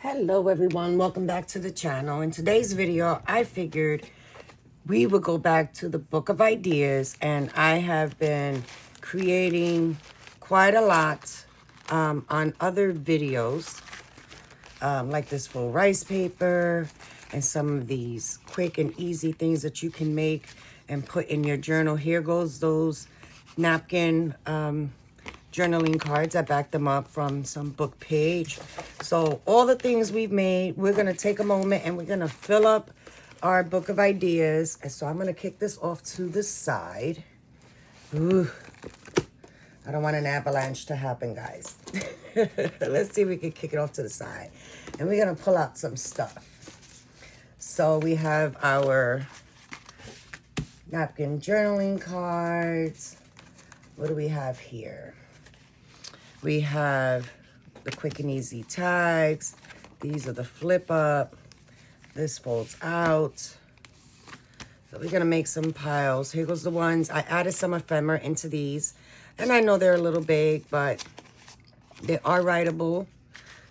Hello everyone, welcome back to the channel. In today's video, I figured we would go back to the book of ideas, and I have been creating quite a lot on other videos, like this full rice paper and some of these quick and easy things that you can make and put in your journal. Here goes those napkin journaling cards. I backed them up from some book page. So all the things we've made, we're going to take a moment and we're going to fill up our book of ideas. And so I'm going to kick this off to the side. Ooh, I don't want an avalanche to happen, guys. Let's see if we can kick it off to the side. And we're going to pull out some stuff. So we have our napkin journaling cards. What do we have here? We have the quick and easy tags. These are the flip up. This folds out. So we're gonna make some piles. Here goes the ones. I added some ephemera into these. And I know they're a little big, but they are writable.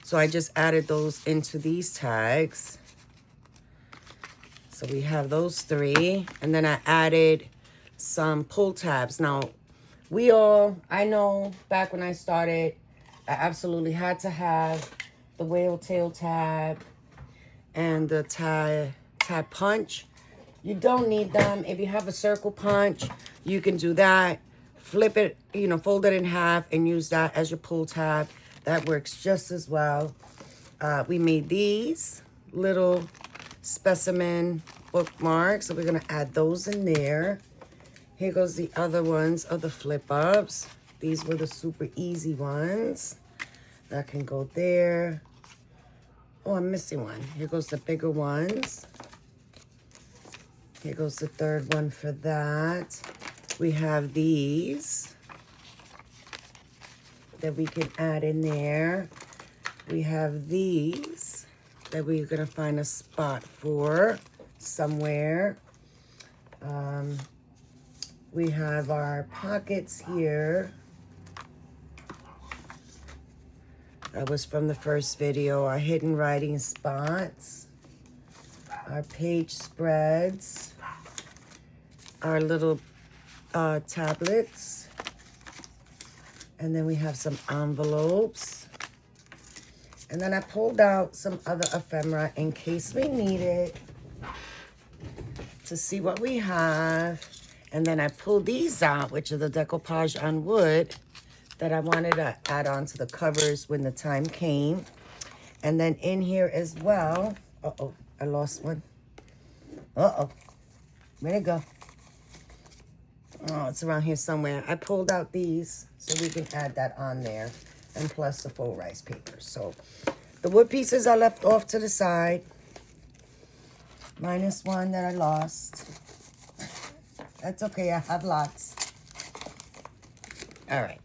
So I just added those into these tags. So we have those three. And then I added some pull tabs. Now, I know back when I started, I absolutely had to have the whale tail tab and the tab punch. You don't need them. If you have a circle punch, you can do that. Flip it, fold it in half and use that as your pull tab. That works just as well. We made these little specimen bookmarks, so we're gonna add those in there. Here goes the other ones of the flip-ups. These were the super easy ones. That can go there. Oh, I'm missing one. Here goes the bigger ones. Here goes the third one for that. We have these that we can add in there. We have these that we're gonna find a spot for somewhere. We have our pockets here. That was from the first video. Our hidden writing spots. Our page spreads. Our little tablets. And then we have some envelopes. And then I pulled out some other ephemera in case we need it to see what we have. And then I pulled these out, which are the decoupage on wood that I wanted to add on to the covers when the time came. And then in here as well, uh-oh, I lost one. Uh-oh, where'd it go? Oh, it's around here somewhere. I pulled out these so we can add that on there, and plus the full rice paper. So the wood pieces I left off to the side, minus one that I lost. That's okay, I have lots. All right.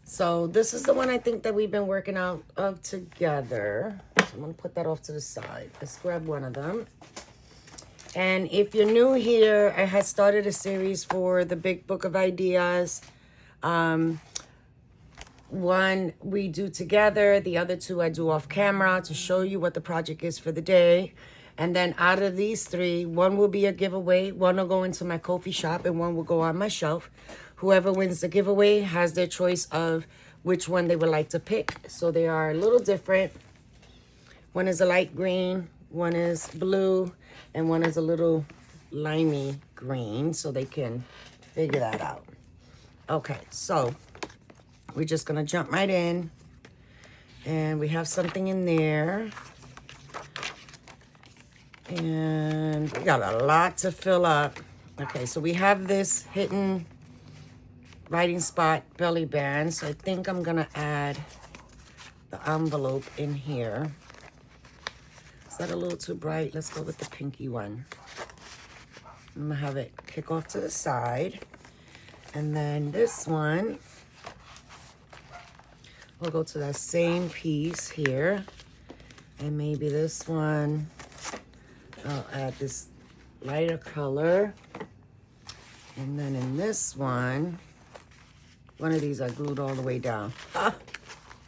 So this is the one I think that we've been working out of together. So I'm gonna put that off to the side. Let's grab one of them. And if you're new here, I had started a series for the Big Book of Ideas. One we do together, the other two I do off camera to show you what the project is for the day. And then out of these three, one will be a giveaway, one will go into my coffee shop, and one will go on my shelf. Whoever wins the giveaway has their choice of which one they would like to pick. So they are a little different. One is a light green, one is blue, and one is a little limey green, so they can figure that out. Okay, so we're just gonna jump right in. And we have something in there. And we got a lot to fill up. Okay, so we have this hidden writing spot belly band. So I think I'm gonna add the envelope in here. Is that a little too bright? Let's go with the pinky one. I'm gonna have it kick off to the side. And then this one, we'll go to that same piece here. And maybe this one, I'll add this lighter color. And then in this one of these I glued all the way down.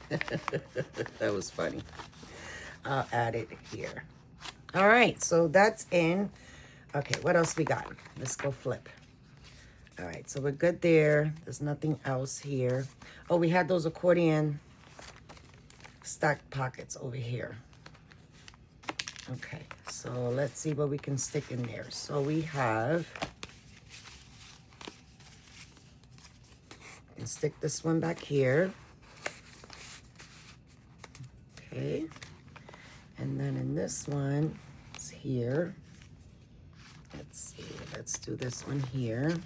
That was funny. I'll add it here. All right, so that's in. Okay, what else we got? Let's go flip. All right, so we're good there. There's nothing else here. Oh, we had those accordion stacked pockets over here. Okay, so let's see what we can stick in there. So we have, and stick this one back here. Okay, and then in this one, it's here. Let's see, let's do this one here.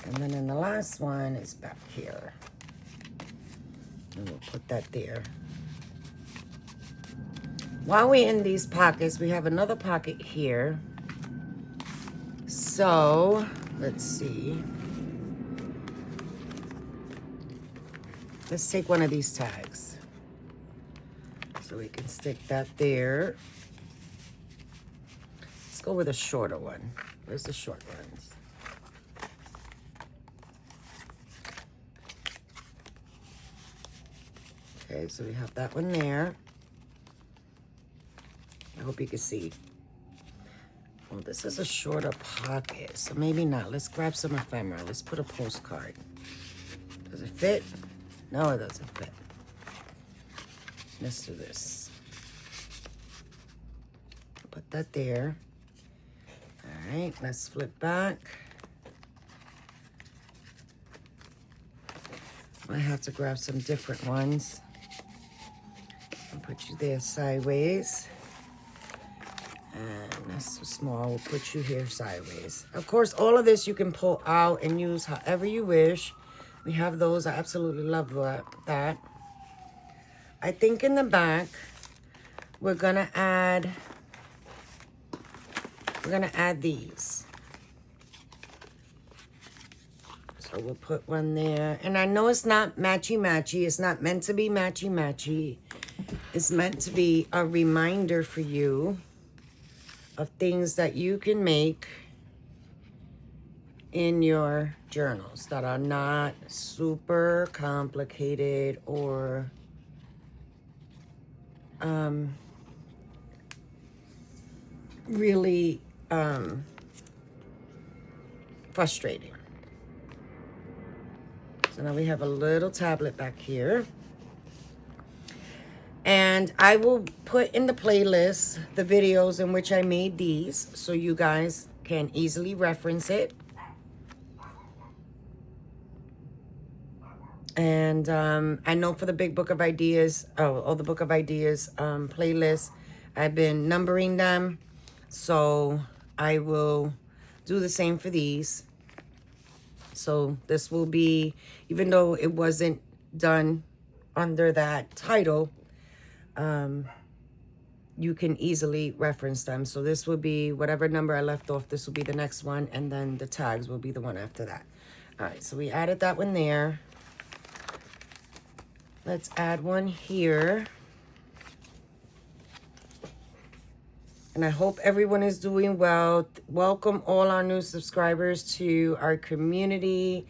And then in the last one is back here. And we'll put that there. While we're in these pockets, we have another pocket here. So, let's see. Let's take one of these tags. So we can stick that there. Let's go with a shorter one. Where's the short ones? Okay, so we have that one there. I hope you can see. Well, this is a shorter pocket, so maybe not. Let's grab some ephemera. Let's put a postcard. Does it fit? No, it doesn't fit. Let's do this. Put that there. All right, let's flip back. I have to grab some different ones. I'll put you there sideways. And that's too small. We'll put you here sideways. Of course, all of this you can pull out and use however you wish. We have those. I absolutely love that. I think in the back, we're gonna add these. So we'll put one there. And I know it's not matchy-matchy. It's not meant to be matchy-matchy. It's meant to be a reminder for you of things that you can make in your journals that are not super complicated or really frustrating. So now we have a little tablet back here. And I will put in the playlist the videos in which I made these so you guys can easily reference it. And I know for the Big Book of Ideas, the Book of Ideas playlist, I've been numbering them. So I will do the same for these. So this will be, even though it wasn't done under that title, you can easily reference them. So this will be whatever number I left off. This will be the next one. And then the tags will be the one after that. All right, so we added that one there. Let's add one here. And I hope everyone is doing well. Welcome all our new subscribers to our community.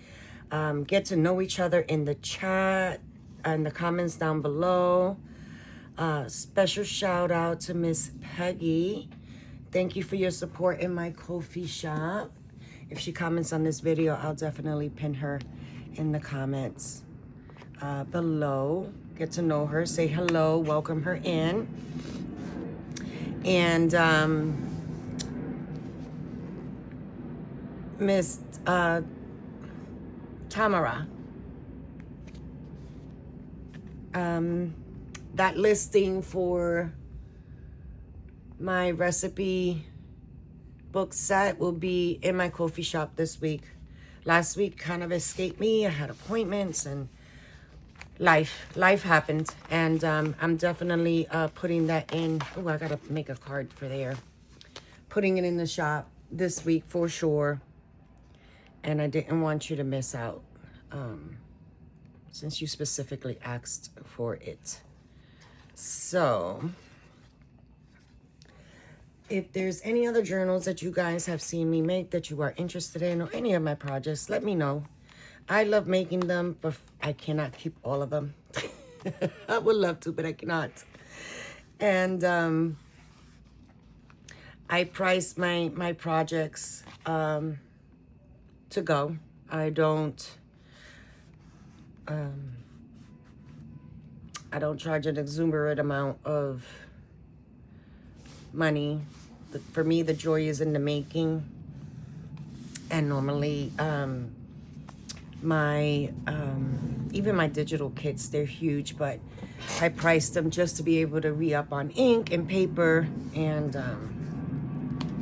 Get to know each other in the chat and the comments down below. Special shout out to Miss Peggy. Thank you for your support in my coffee shop. If she comments on this video, I'll definitely pin her in the comments below. Get to know her, say hello, welcome her in. And Miss Tamara, that listing for my recipe book set will be in my coffee shop this week. Last week kind of escaped me. I had appointments and life happened. And I'm definitely putting that in. Oh, I gotta make a card for there. Putting it in the shop this week for sure. And I didn't want you to miss out since you specifically asked for it. So, if there's any other journals that you guys have seen me make that you are interested in or any of my projects, let me know. I love making them, but I cannot keep all of them. I would love to, but I cannot. And I price my projects to go. I don't charge an exuberant amount of money. For me, the joy is in the making. And normally, even my digital kits, they're huge, but I price them just to be able to re-up on ink and paper. And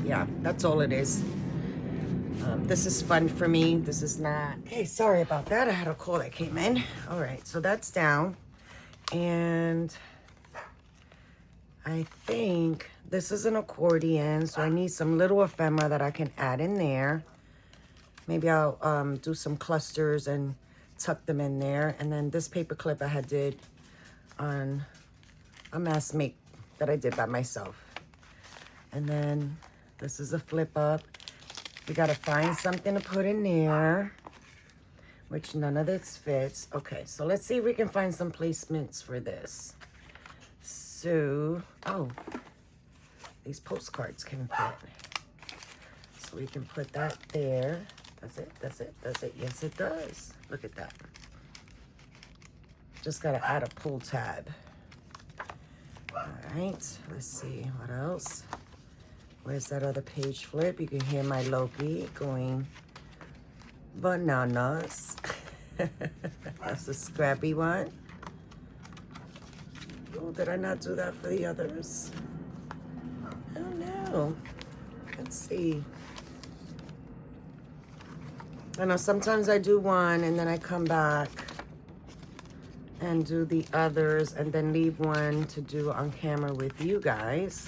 yeah, that's all it is. This is fun for me. This is not... Hey, sorry about that. I had a call that came in. All right, so that's down. And I think this is an accordion, so I need some little ephemera that I can add in there. Maybe I'll do some clusters and tuck them in there. And then this paper clip I did on a mass make that I did by myself. And then this is a flip up. We got to find something to put in there, which none of this fits. Okay, so let's see if we can find some placements for this. So, oh, these postcards can fit. So we can put that there. Does it? Does it? Does it? Yes, it does. Look at that. Just got to add a pull tab. All right, let's see what else. Where's that other page flip? You can hear my Loki going bananas. That's the scrappy one. Oh, did I not do that for the others? Oh no. Let's see. I know sometimes I do one and then I come back and do the others and then leave one to do on camera with you guys.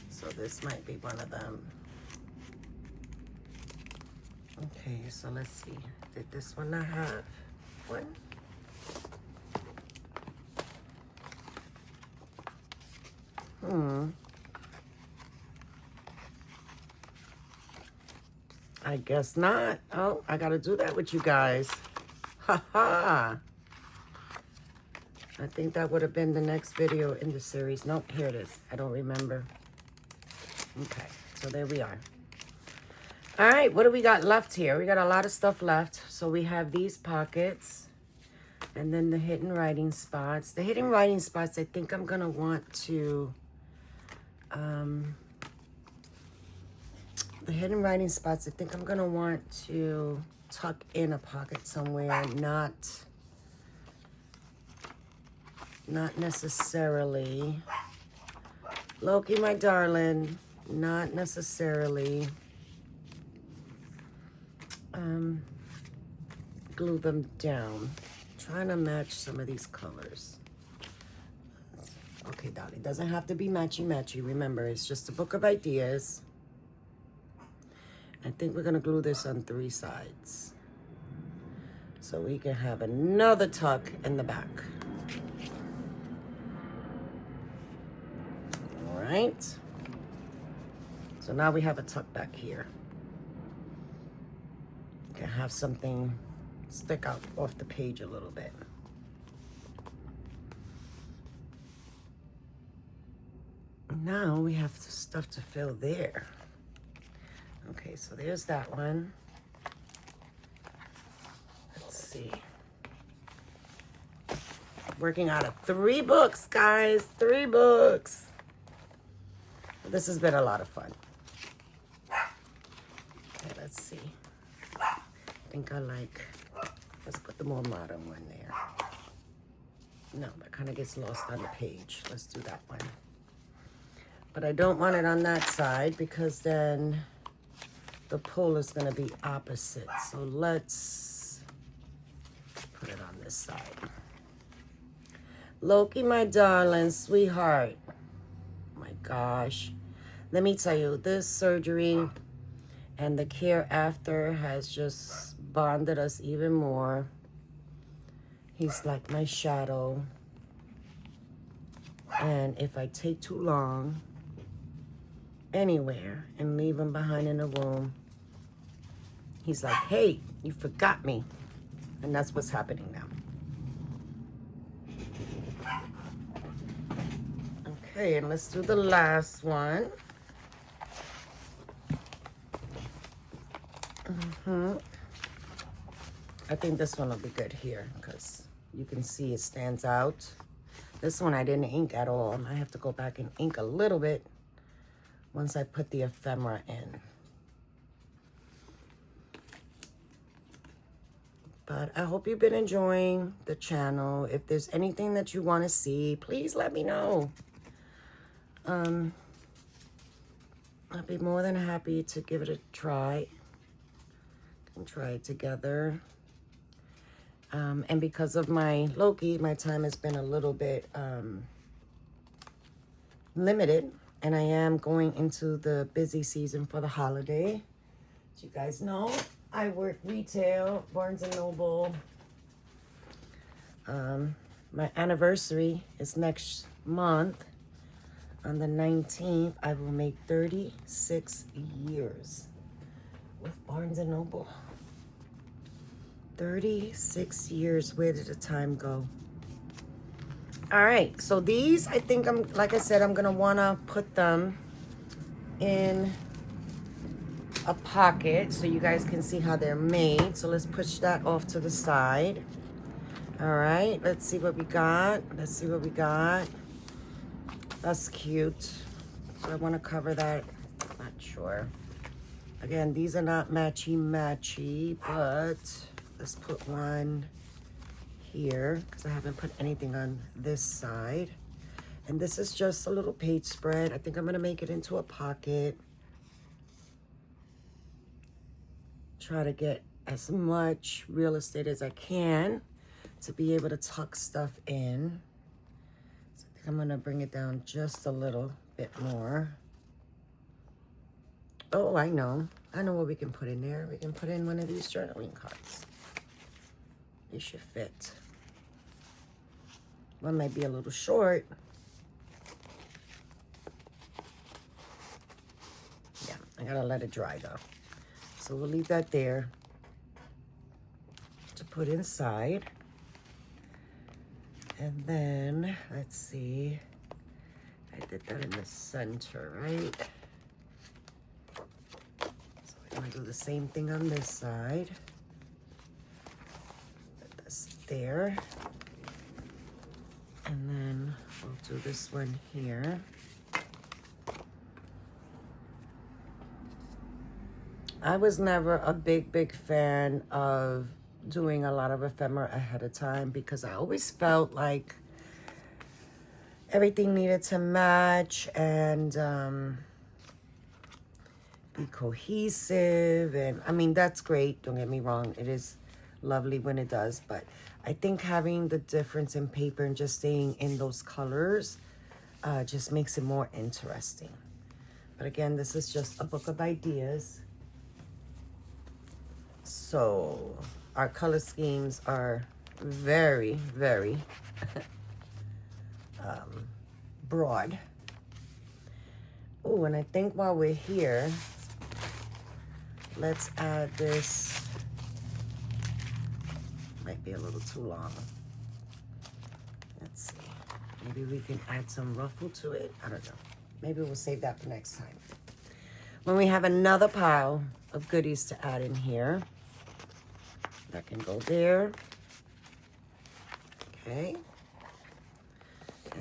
So this might be one of them. Okay, so let's see. Did this one not have one? I guess not. Oh, I gotta do that with you guys. Ha ha. I think that would have been the next video in the series. Nope, here it is. I don't remember. Okay, so there we are. All right, what do we got left here? We got a lot of stuff left. So we have these pockets and then the hidden writing spots. The hidden writing spots, I think I'm gonna want to, tuck in a pocket somewhere, not necessarily. Loki, my darling, not necessarily glue them down. Trying to match some of these colors. Okay, darling, doesn't have to be matchy-matchy. Remember, it's just a book of ideas. I think we're gonna glue this on 3 sides so we can have another tuck in the back. All right. So now we have a tuck back here. You can have something stick out off the page a little bit. Now we have stuff to fill there. Okay, so there's that one. Let's see. Working out of 3 books, guys. 3 books. This has been a lot of fun. Okay, let's see. I think I like, let's put the more modern one there. No, that kind of gets lost on the page. Let's do that one. But I don't want it on that side because then the pull is going to be opposite. So let's put it on this side. Loki, my darling, sweetheart. Oh my gosh. Let me tell you, this surgery and the care after has just bonded us even more. He's like my shadow. And if I take too long anywhere and leave him behind in the room, he's like, hey, you forgot me. And that's what's happening now. Okay, and let's do the last one. I think this one will be good here because you can see it stands out. This one I didn't ink at all. I have to go back and ink a little bit once I put the ephemera in. But I hope you've been enjoying the channel. If there's anything that you want to see, please let me know. I'll be more than happy to give it a try and try it together. And because of my Loki, my time has been a little bit limited, and I am going into the busy season for the holiday. As you guys know, I work retail, Barnes & Noble. My anniversary is next month. On the 19th, I will make 36 years with Barnes & Noble. 36 years. Where did the time go? All right, so these, I think like I said, I'm gonna wanna put them in a pocket so you guys can see how they're made. So let's push that off to the side. All right, let's see what we got. Let's see what we got. That's cute. So I want to cover that. Not sure. Again, these are not matchy, but let's put one here because I haven't put anything on this side. And this is just a little page spread. I think I'm going to make it into a pocket. Try to get as much real estate as I can to be able to tuck stuff in. So I think I'm gonna bring it down just a little bit more. Oh, I know what we can put in there. We can put in one of these journaling cards. They should fit. One might be a little short. Yeah, I gotta let it dry though. So we'll leave that there to put inside. And then, let's see. I did that in the center, right? So we're gonna do the same thing on this side. Put this there. And then we'll do this one here. I was never a big fan of doing a lot of ephemera ahead of time because I always felt like everything needed to match and be cohesive. And I mean, that's great. Don't get me wrong. It is lovely when it does. But I think having the difference in paper and just staying in those colors just makes it more interesting. But again, this is just a book of ideas. So our color schemes are very broad. Oh, and I think while we're here, let's add this. Might be a little too long. Let's see. Maybe we can add some ruffle to it. I don't know. Maybe we'll save that for next time. When we have another pile of goodies to add in here. That can go there. Okay.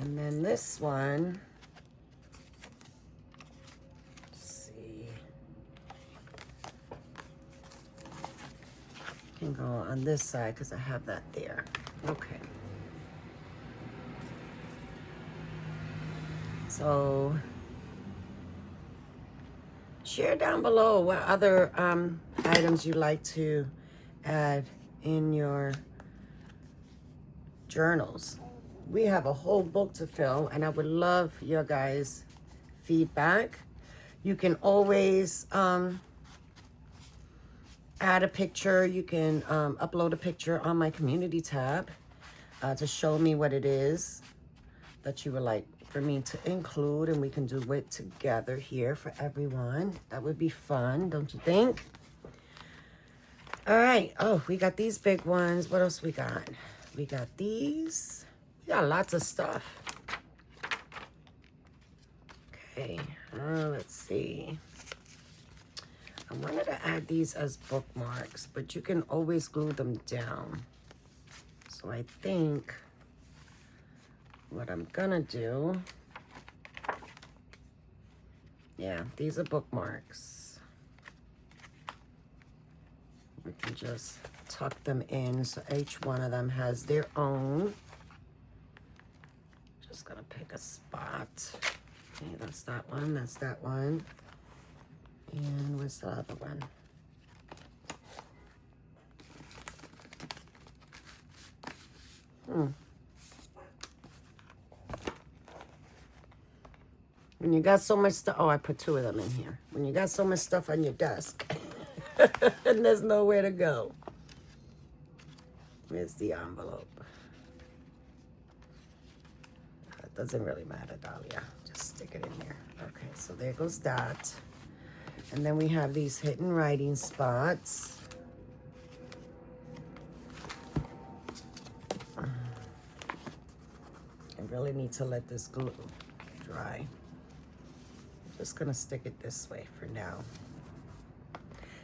And then this one, let's see, can go on this side because I have that there. Okay. So share down below what other items you'd like to add in your journals. We have a whole book to fill, and I would love your guys' feedback. You can always add a picture. You can upload a picture on my community tab to show me what it is that you would like for me to include, and we can do it together here for everyone. That would be fun, don't you think? All right. Oh, we got these big ones. What else we got? We got these. We got lots of stuff. Okay, let's see. I wanted to add these as bookmarks, but you can always glue them down. So I think what I'm gonna do, yeah, these are bookmarks. We can just tuck them in so each one of them has their own. Just gonna pick a spot. Okay, that's that one, that's that one. And where's the other one? When you got so much stuff, oh, I put two of them in here. When you got so much stuff on your desk and there's nowhere to go. Where's the envelope? It doesn't really matter, Dahlia. Just stick it in there. Okay, so there goes that. And then we have these hidden writing spots. I really need to let this glue dry. I'm just gonna stick it this way for now.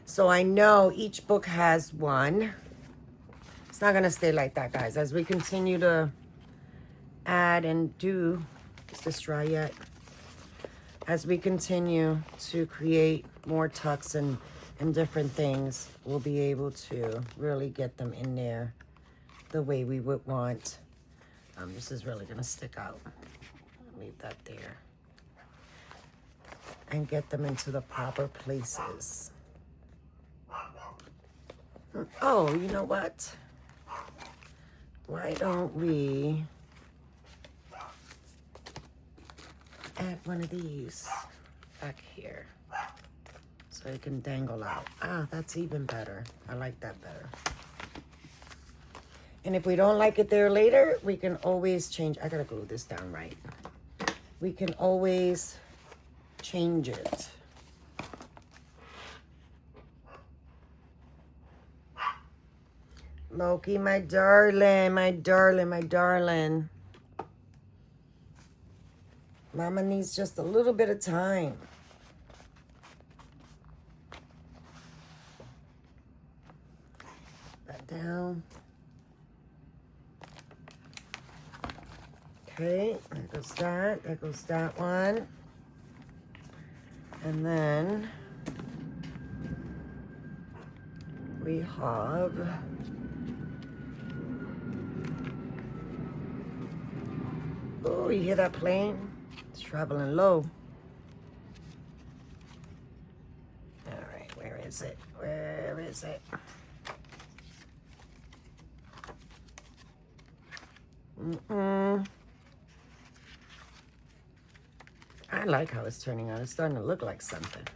So I know each book has one. It's not gonna stay like that, guys. As we continue to add and do, is this dry yet? As we continue to create more tucks and different things, we'll be able to really get them in there the way we would want. This is really gonna stick out. Leave that there. And get them into the proper places. Oh, you know what? Why don't we add one of these back here so it can dangle out. Ah, that's even better. I like that better. And if we don't like it there later, we can always change. I gotta glue this down right. We can always change it. Loki, my darling, my darling, my darling. Mama needs just a little bit of time. That down. Okay, there goes that. There goes that one. And then we have oh, you hear that plane? It's traveling low. All right, where is it? Where is it? I like how it's turning out. It's starting to look like something.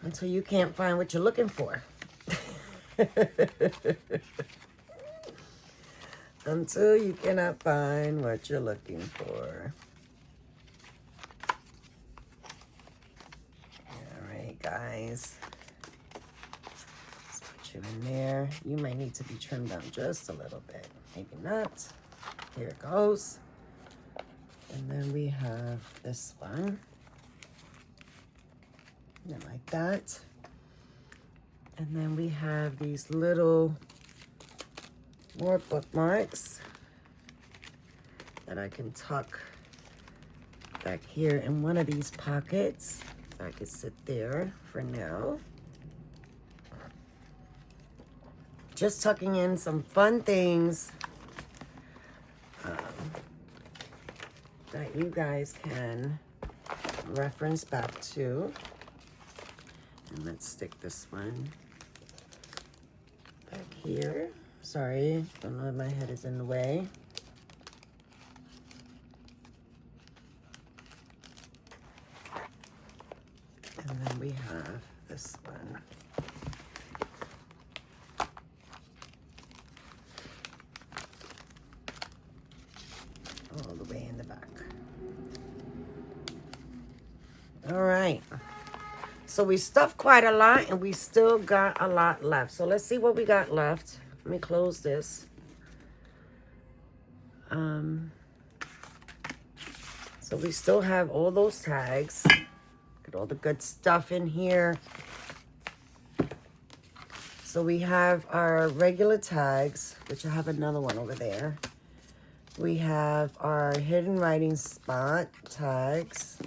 Until you can't find what you're looking for. Until you cannot find what you're looking for. All right, guys. Let's put you in there. You might need to be trimmed down just a little bit. Maybe not. Here it goes. And then we have this one. And like that. And then we have these little more bookmarks that I can tuck back here in one of these pockets. I could sit there for now. Just tucking in some fun things that you guys can reference back to. And let's stick this one back here. Sorry, don't know if my head is in the way. And then we have this one. All the way in the back. All right. So we stuffed quite a lot and we still got a lot left. So let's see what we got left. Let me close this. So we still have all those tags. Got all the good stuff in here. So we have our regular tags, which I have another one over there. We have our hidden writing spot tags.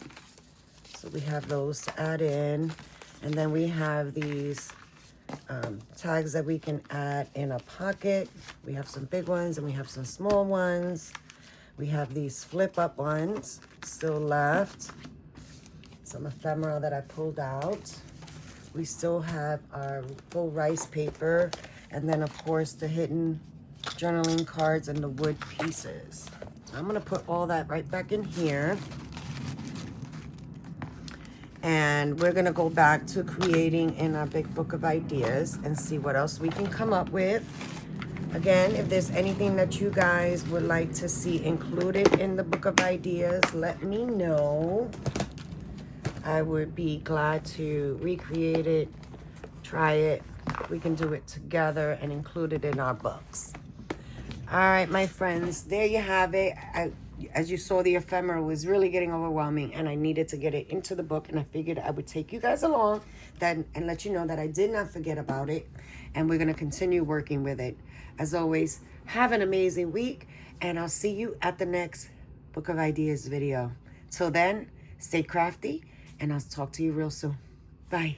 So we have those to add in. And then we have these tags that we can add in a pocket. We have some big ones and we have some small ones. We have these flip up ones still left. Some ephemera that I pulled out. We still have our full rice paper. And then of course the hidden journaling cards and the wood pieces. I'm gonna put all that right back in here. And we're gonna go back to creating in our big book of ideas and see what else we can come up with. Again, if there's anything that you guys would like to see included in the book of ideas, let me know. I would be glad to recreate it, try it. We can do it together and include it in our books. All right, my friends, there you have it. As you saw, the ephemera was really getting overwhelming and I needed to get it into the book, and I figured I would take you guys along and let you know that I did not forget about it, and we're going to continue working with it. As always, have an amazing week, and I'll see you at the next Book of Ideas video. Till then, stay crafty, and I'll talk to you real soon. Bye.